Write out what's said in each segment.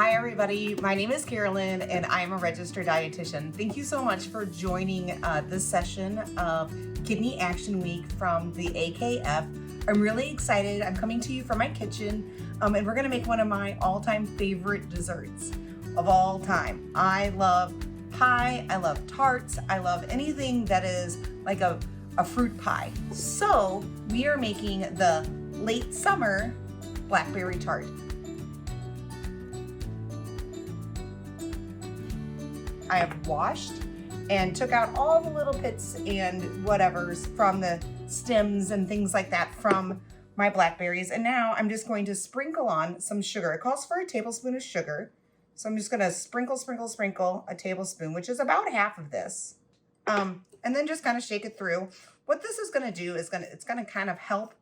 Hi everybody, my name is Carolyn and I'm a registered dietitian. Thank you so much for joining this session of Kidney Action Week from the AKF. I'm really excited. I'm coming to you from my kitchen and we're gonna make one of my all-time favorite desserts of all time. I love pie, I love tarts, I love anything that is like a fruit pie. So we are making the late summer Blackberry Tart. I have washed and took out all the little pits and whatevers from the stems and things like that from my blackberries. And now I'm just going to sprinkle on some sugar. It calls for a tablespoon of sugar. So I'm just gonna sprinkle a tablespoon, which is about half of this. And then just kind of shake it through. What this is gonna do is it's gonna kind of help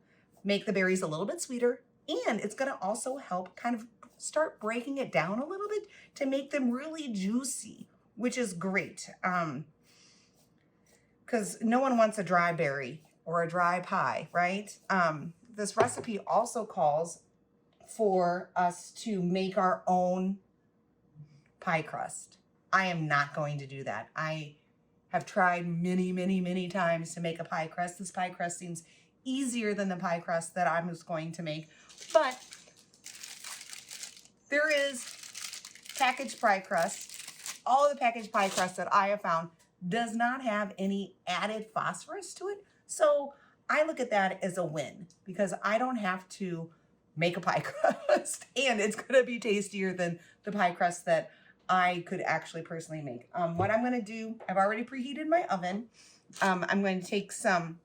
make the berries a little bit sweeter, and it's gonna also help kind of start breaking it down a little bit to make them really juicy, which is great, because no one wants a dry berry or a dry pie, right? This recipe also calls for us to make our own pie crust. I am not going to do that. I have tried many times to make a pie crust. This pie crust seems easier than the pie crust that I was going to make, but there is packaged pie crust. All of the packaged pie crust that I have found does not have any added phosphorus to it. So I look at that as a win because I don't have to make a pie crust and it's gonna be tastier than the pie crust that I could actually personally make. What I'm gonna do, I've already preheated my oven. I'm going to take some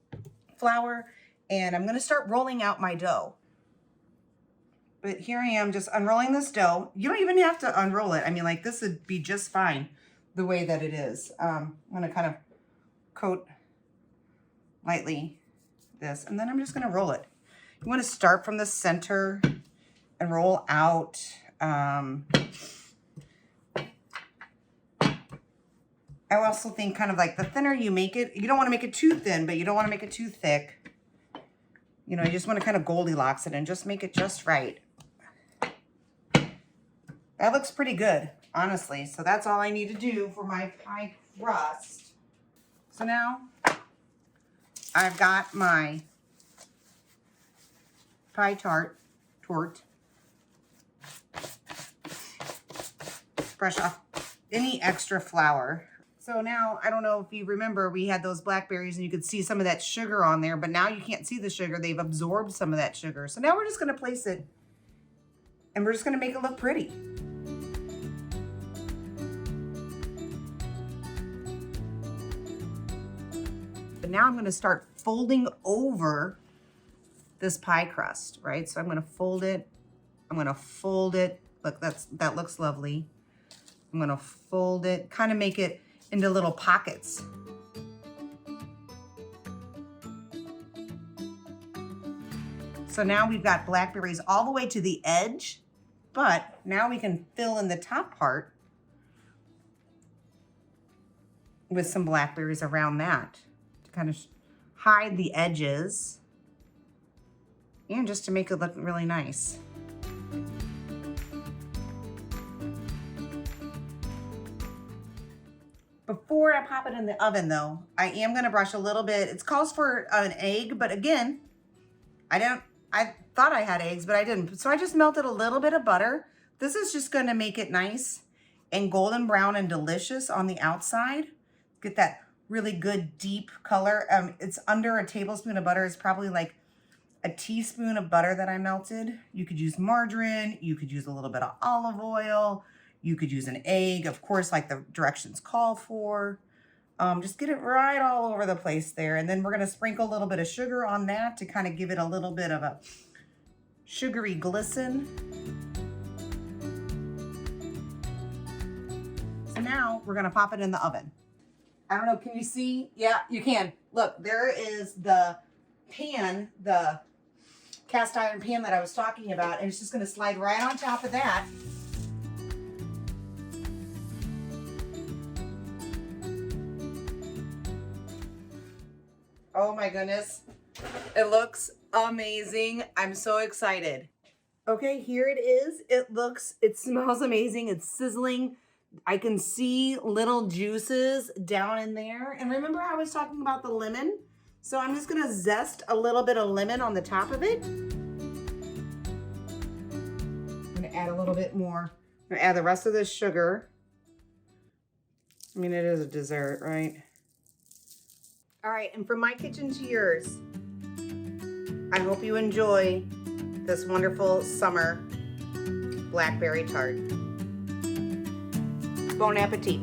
flour and I'm gonna start rolling out my dough. But here I am just unrolling this dough. You don't even have to unroll it. I mean, like, this would be just fine the way that it is. I'm gonna kind of coat lightly this, and then I'm just gonna roll it. You wanna start from the center and roll out. I also think kind of like the thinner you make it, you don't wanna make it too thin, but you don't wanna make it too thick. You know, you just wanna kind of Goldilocks it and just make it just right. That looks pretty good, honestly. So that's all I need to do for my pie crust. So now I've got my pie tart. Brush off any extra flour. So now, I don't know if you remember, we had those blackberries and you could see some of that sugar on there, but now you can't see the sugar. They've absorbed some of that sugar. So now we're just gonna place it and we're just gonna make it look pretty. But now I'm gonna start folding over this pie crust, right? So I'm gonna fold it. Look, that looks lovely. I'm gonna fold it, kind of make it into little pockets. So now we've got blackberries all the way to the edge, but now we can fill in the top part with some blackberries around that to kind of hide the edges and just to make it look really nice. Before I pop it in the oven though, I am gonna brush a little bit. It calls for an egg, but again, I thought I had eggs, but I didn't. So I just melted a little bit of butter. This is just gonna make it nice and golden brown and delicious on the outside. Get that really good deep color. It's under a tablespoon of butter. It's probably like a teaspoon of butter that I melted. You could use margarine, you could use a little bit of olive oil, you could use an egg, of course, like the directions call for. Just get it right all over the place there. And then we're gonna sprinkle a little bit of sugar on that to kind of give it a little bit of a sugary glisten. So now we're gonna pop it in the oven. I don't know, can you see? Yeah, you can. Look, there is the pan, the cast iron pan that I was talking about, and it's just gonna slide right on top of that. Oh my goodness. It looks amazing. I'm so excited. Okay, here it is. It smells amazing. It's sizzling. I can see little juices down in there. And remember how I was talking about the lemon? So I'm just gonna zest a little bit of lemon on the top of it. I'm gonna add a little bit more. I'm gonna add the rest of this sugar. I mean, it is a dessert, right? All right, and from my kitchen to yours, I hope you enjoy this wonderful summer Blackberry Tart. Bon appetit.